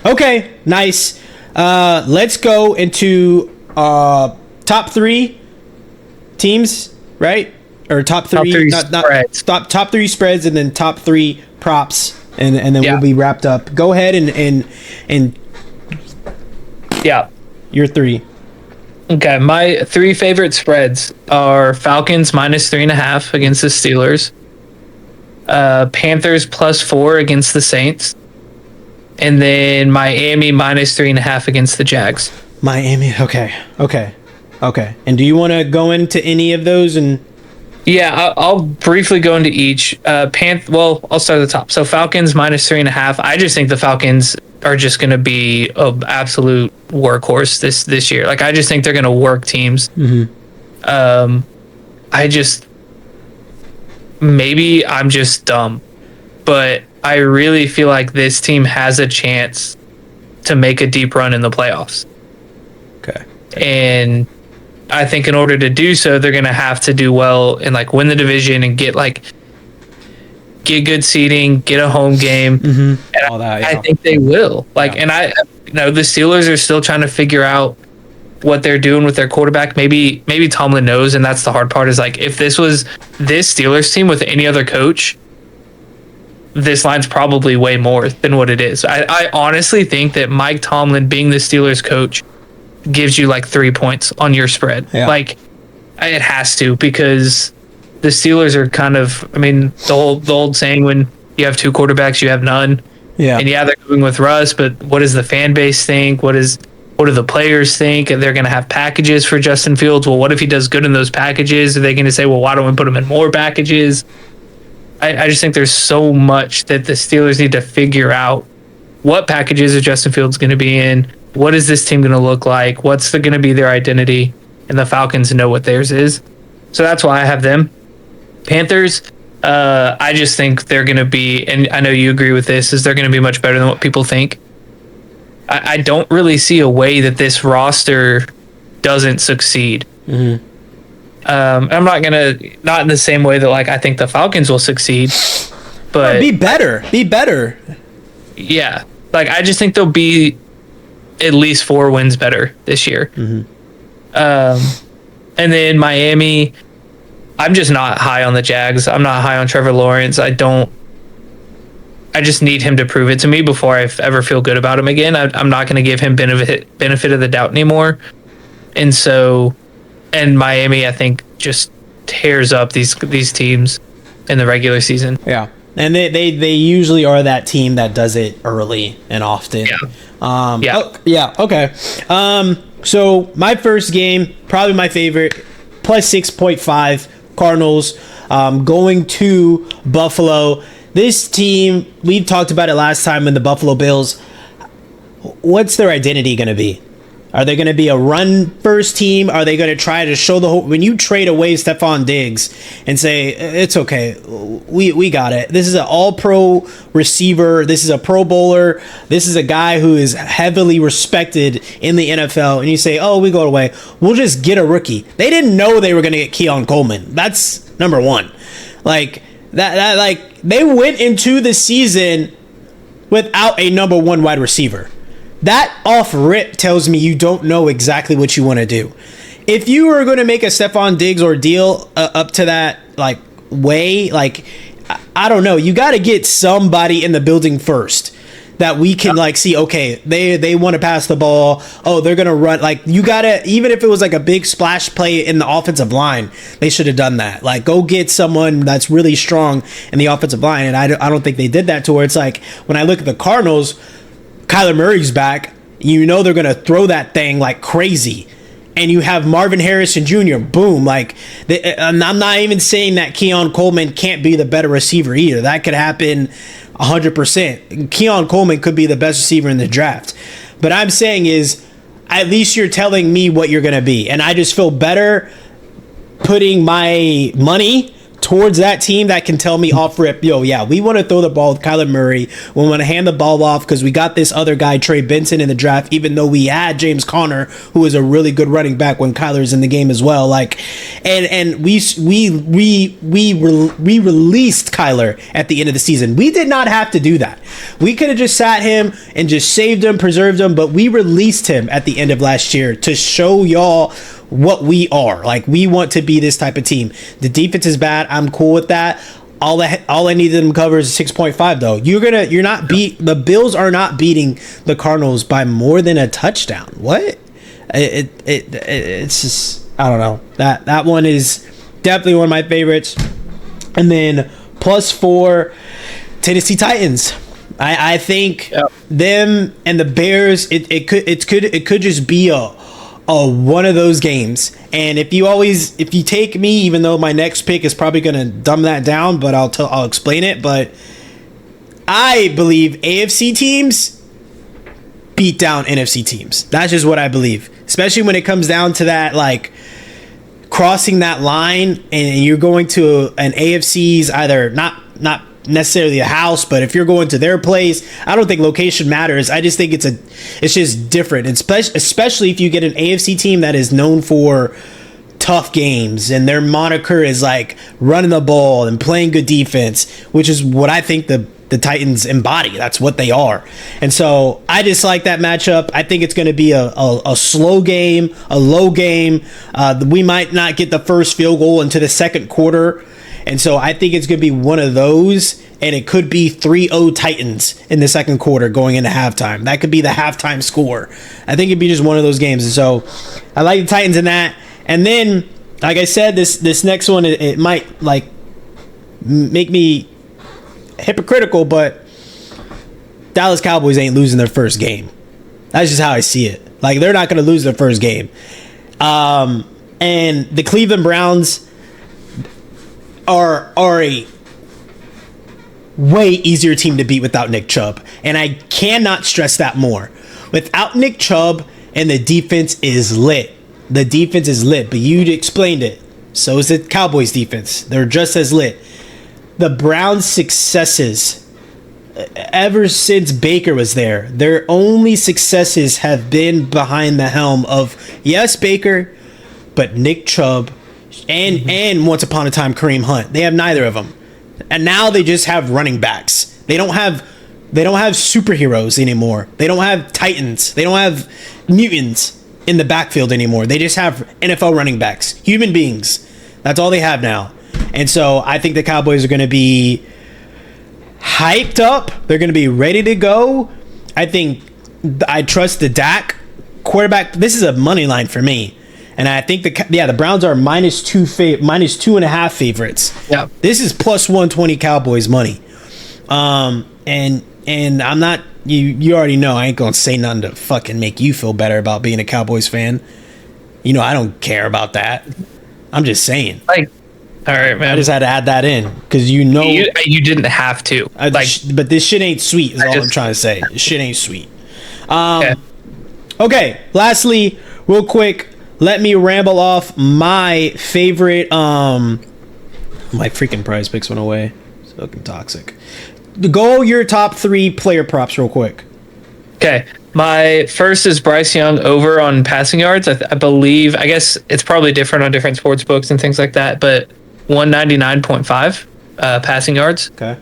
Okay, nice. Let's go into top three teams, right? Or top three, spreads. Top three spreads, and then top three props, and then we'll be wrapped up. Go ahead and yeah, your three. Okay, my three favorite spreads are Falcons -3.5 against the Steelers, Panthers +4 against the Saints, and then Miami -3.5 against the Jags. Miami. Okay. And do you want to go into any of those? And yeah, I'll briefly go into each. Well, I'll start at the top. So Falcons -3.5. I just think the Falcons are just going to be an absolute workhorse this year. Like, I just think they're going to work teams. Mm-hmm. Maybe I'm just dumb, but I really feel like this team has a chance to make a deep run in the playoffs. Okay. And I think in order to do so, they're going to have to do well and like win the division and get good seating, get a home game. Mm-hmm. And all that, yeah. I think they will. And the Steelers are still trying to figure out what they're doing with their quarterback. Maybe Tomlin knows, and that's the hard part. Is like, if this was this Steelers team with any other coach, this line's probably way more than what it is. I honestly think that Mike Tomlin being the Steelers coach gives you like 3 points on your spread. Yeah. Like, it has to, because the Steelers are kind of, the old saying, when you have two quarterbacks, you have none. Yeah. And they're going with Russ, but what does the fan base think? What do the players think? And they're going to have packages for Justin Fields. Well, what if he does good in those packages? Are they going to say, well, why don't we put him in more packages? I just think there's so much that the Steelers need to figure out. What packages are Justin Fields going to be in? What is this team going to look like? What's going to be their identity? And the Falcons know what theirs is. So that's why I have them. Panthers, I just think they're going to be, and I know you agree with this, is they're going to be much better than what people think. I don't really see a way that this roster doesn't succeed. Mm-hmm. I'm not in the same way that like I think the Falcons will succeed, but be better. Yeah, like I just think they'll be at least 4 wins better this year. Mm-hmm. And then Miami, I'm just not high on the Jags. I'm not high on Trevor Lawrence. I just need him to prove it to me before I ever feel good about him again. I'm not going to give him benefit of the doubt anymore. And Miami, I think, just tears up these teams in the regular season. Yeah. And they usually are that team that does it early and often. Yeah. Okay. So my first game, probably my favorite, +6.5 Cardinals, going to Buffalo. This team, we talked about it last time in the Buffalo Bills. What's their identity going to be? Are they going to be a run-first team? Are they going to try to show the whole... When you trade away Stephon Diggs and say, it's okay, we got it. This is an all-pro receiver. This is a pro bowler. This is a guy who is heavily respected in the NFL. And you say, oh, we go away. We'll just get a rookie. They didn't know they were going to get Keon Coleman. That's number one. Like, that they went into the season without a number one wide receiver. That off rip tells me you don't know exactly what you want to do. If you are going to make a Stephon Diggs ordeal up to that way, I don't know. You got to get somebody in the building first that we can see. Okay, they want to pass the ball. Oh, they're going to run. You got to, even if it was a big splash play in the offensive line, they should have done that. Go get someone that's really strong in the offensive line. And I don't think they did that to where it's when I look at the Cardinals, Kyler Murray's back. You know they're going to throw that thing like crazy. And you have Marvin Harrison Jr. Boom. I'm not even saying that Keon Coleman can't be the better receiver either. That could happen 100%. Keon Coleman could be the best receiver in the draft. But I'm saying is, at least you're telling me what you're going to be. And I just feel better putting my money towards that team that can tell me off rip, yo, yeah, we want to throw the ball with Kyler Murray. We want to hand the ball off because we got this other guy, Trey Benson, in the draft, even though we had James Conner, who is a really good running back when Kyler's in the game as well. Like, and we released Kyler at the end of the season. We did not have to do that. We could have just sat him and just saved him, preserved him, but we released him at the end of last year to show y'all what we are. Like, we want to be this type of team. The defense is bad. I'm cool with that. All I need them to cover is 6.5 though. The Bills are not beating the Cardinals by more than a touchdown. What? It's just, I don't know. That one is definitely one of my favorites. And then +4 Tennessee Titans. I think them and the Bears, it could just be a one of those games. And if you take me, even though my next pick is probably going to dumb that down, but I'll explain it. But I believe AFC teams beat down NFC teams. That's just what I believe, especially when it comes down to that, like, crossing that line and you're going to an AFC's either not necessarily a house, but if you're going to their place, I don't think location matters. I just think it's just different, especially if you get an AFC team that is known for tough games and their moniker is like running the ball and playing good defense, which is what I think the Titans embody. That's what they are. And so I just like that matchup. I think it's going to be a slow game, a low game. We might not get the first field goal into the second quarter. And so I think it's going to be one of those, and it could be 3-0 Titans in the second quarter going into halftime. That could be the halftime score. I think it'd be just one of those games. And so I like the Titans in that. And then, like I said, this next one, it might like make me hypocritical, but Dallas Cowboys ain't losing their first game. That's just how I see it. Like, they're not going to lose their first game. And the Cleveland Browns are a way easier team to beat without Nick Chubb. And I cannot stress that more. Without Nick Chubb, and the defense is lit. The defense is lit, but you explained it. So is the Cowboys defense. They're just as lit. The Browns' successes, ever since Baker was there, their only successes have been behind the helm of, yes, Baker, but Nick Chubb, and once upon a time Kareem Hunt. They have neither of them, and now they just have running backs. They don't have superheroes anymore. They don't have titans. They don't have mutants in the backfield anymore. They just have NFL running backs, human beings. That's all they have now. And so I think the Cowboys are going to be hyped up. They're going to be ready to go. I trust the Dak quarterback. This is a money line for me. And I think the Browns are -2.5 favorites. Yeah. This is +120 Cowboys money. And I'm not, you already know I ain't going to say nothing to fucking make you feel better about being a Cowboys fan. You know, I don't care about that. I'm just saying. Like, all right, man. I just had to add that in because you didn't have to. But this shit ain't sweet. Is all I'm trying to say. This shit ain't sweet. Okay. Lastly, real quick, let me ramble off my favorite. My freaking prize picks went away. It's fucking toxic. Go your top 3 player props real quick. Okay. My first is Bryce Young over on passing yards. I believe, I guess it's probably different on different sports books and things like that, but 199.5 passing yards. Okay.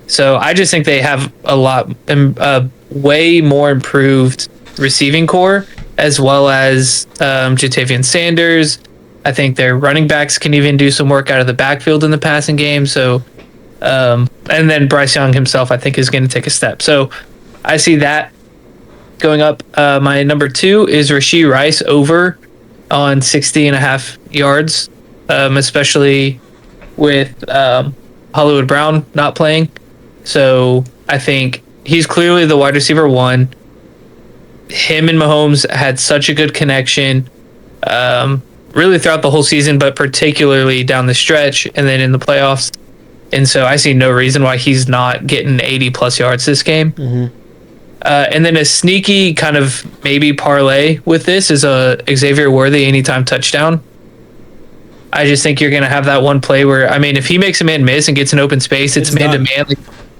So I just think they have a way more improved receiving core, as well as Jatavian Sanders. I think their running backs can even do some work out of the backfield in the passing game. So, and then Bryce Young himself, I think, is going to take a step. So I see that going up. My number 2 is Rashee Rice over on 60.5 yards, especially with Hollywood Brown not playing. So I think he's clearly the wide receiver 1. Him and Mahomes had such a good connection really throughout the whole season, but particularly down the stretch and then in the playoffs. And so I see no reason why he's not getting 80-plus yards this game. Mm-hmm. And then a sneaky kind of maybe parlay with this is a Xavier Worthy anytime touchdown. I just think you're going to have that one play where, I mean, if he makes a man miss and gets an open space, it's man to man.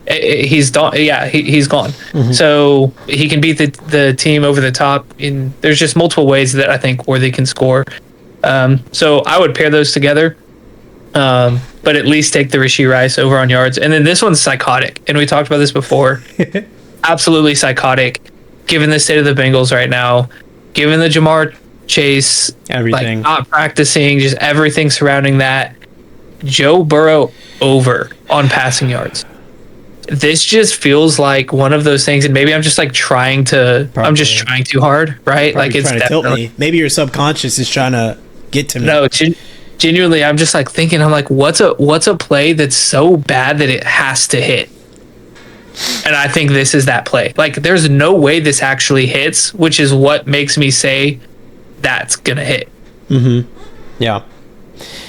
He's done. Yeah, he's gone. Mm-hmm. So he can beat the team over the top. And there's just multiple ways that I think Worthy can score. So I would pair those together. But at least take the Rashee Rice over on yards. And then this one's psychotic. And we talked about this before. Absolutely psychotic. Given the state of the Bengals right now, given the Jamar Chase, everything, not practicing, just everything surrounding that. Joe Burrow over on passing yards. This just feels like one of those things, and maybe I'm just like trying too hard, right? Probably like it's trying to tilt me. Maybe your subconscious is trying to get to me. No, genuinely, I'm just like thinking, I'm like, what's a play that's so bad that it has to hit? And I think this is that play. Like, there's no way this actually hits, which is what makes me say that's gonna hit. Mm-hmm. Yeah.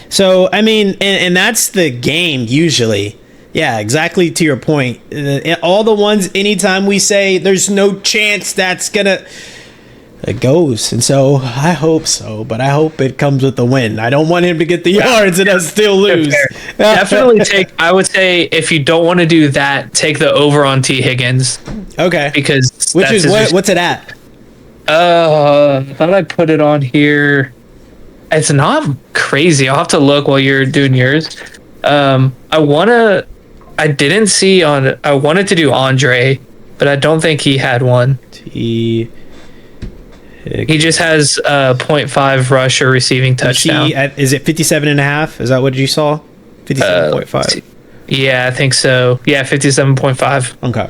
So I mean, and that's the game usually. Yeah, exactly to your point. All the ones, anytime we say there's no chance that's gonna, it goes. And so I hope so, but I hope it comes with the win. I don't want him to get the yards and us still lose. Definitely I would say if you don't want to do that, take the over on T. Higgins. Okay. Because what's it at? I thought I put it on here. It's not crazy. I'll have to look while you're doing yours. I wanted to do Andre, but I don't think he had one. He just has 0.5 rush or receiving touchdown. Is it 57.5? Is that what you saw? 57.5. Yeah, I think so. Yeah, 57.5. Okay.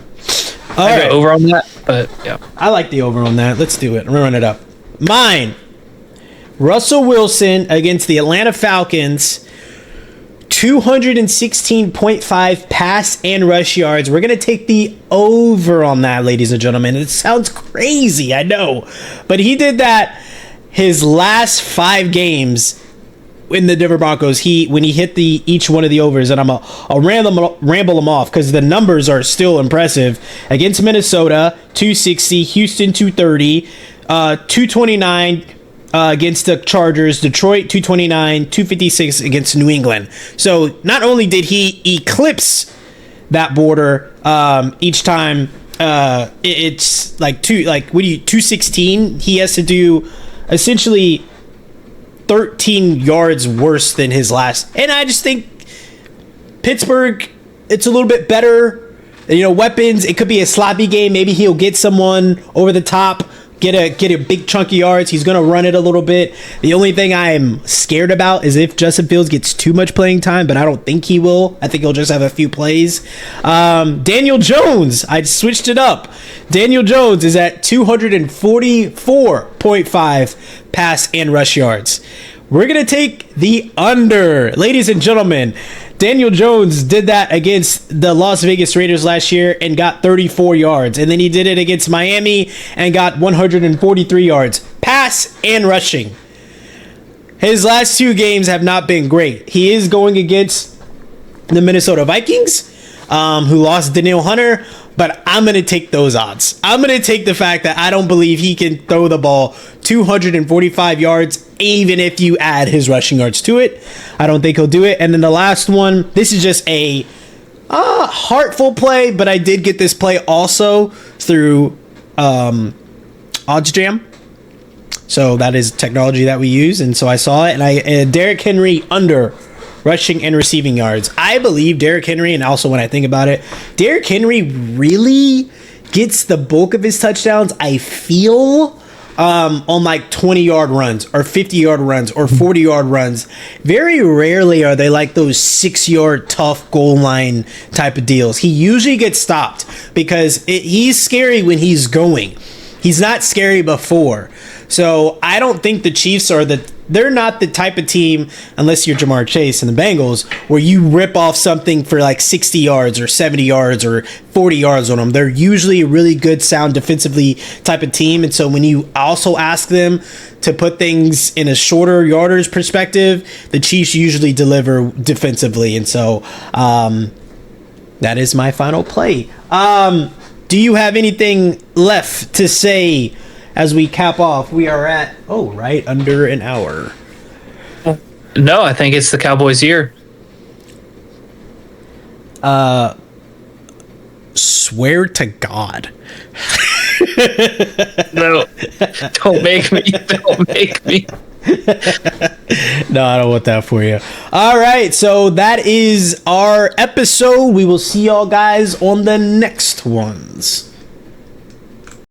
All right. Over on that, but yeah. I like the over on that. Let's do it. I'm gonna run it up. Mine. Russell Wilson against the Atlanta Falcons. 216.5 pass and rush yards. We're going to take the over on that, ladies and gentlemen. It sounds crazy, I know. But he did that his last 5 games in the Denver Broncos. When he hit each one of the overs, and I'll ramble them off because the numbers are still impressive. Against Minnesota, 260. Houston, 230. 229. Against the Chargers, Detroit 229, 256 against New England. So not only did he eclipse that border each time, it's like 216. He has to do essentially 13 yards worse than his last. And I just think Pittsburgh, it's a little bit better. Weapons. It could be a sloppy game. Maybe he'll get someone over the top. Get a big chunk of yards. He's going to run it a little bit. The only thing I'm scared about is if Justin Fields gets too much playing time, but I don't think he will. I think he'll just have a few plays. Daniel Jones, I switched it up. Daniel Jones is at 244.5 pass and rush yards. We're going to take the under. Ladies and gentlemen, Daniel Jones did that against the Las Vegas Raiders last year and got 34 yards. And then he did it against Miami and got 143 yards. Pass and rushing. His last 2 games have not been great. He is going against the Minnesota Vikings, who lost Danielle Hunter. But I'm going to take those odds. I'm going to take the fact that I don't believe he can throw the ball 245 yards, even if you add his rushing yards to it. I don't think he'll do it. And then the last one, this is just a heartful play, but I did get this play also through OddsJam. So that is technology that we use. And so I saw it, and Derrick Henry under rushing and receiving yards. I believe Derrick Henry, and also when I think about it, Derrick Henry really gets the bulk of his touchdowns, I feel, on like 20-yard runs or 50-yard runs or 40-yard runs. Very rarely are they like those 6-yard tough goal line type of deals. He usually gets stopped because he's scary when he's going. He's not scary before. So I don't think the Chiefs they're not the type of team, unless you're Jamar Chase and the Bengals, where you rip off something for like 60 yards or 70 yards or 40 yards on them. They're usually a really good, sound defensively type of team. And so when you also ask them to put things in a shorter yardage perspective, the Chiefs usually deliver defensively. And so that is my final play. Do you have anything left to say as we cap off? We are at, right under an hour. No, I think it's the Cowboys' year. Swear to God. No, don't make me. Don't make me. No, I don't want that for you. All right, so that is our episode. We will see y'all guys on the next ones.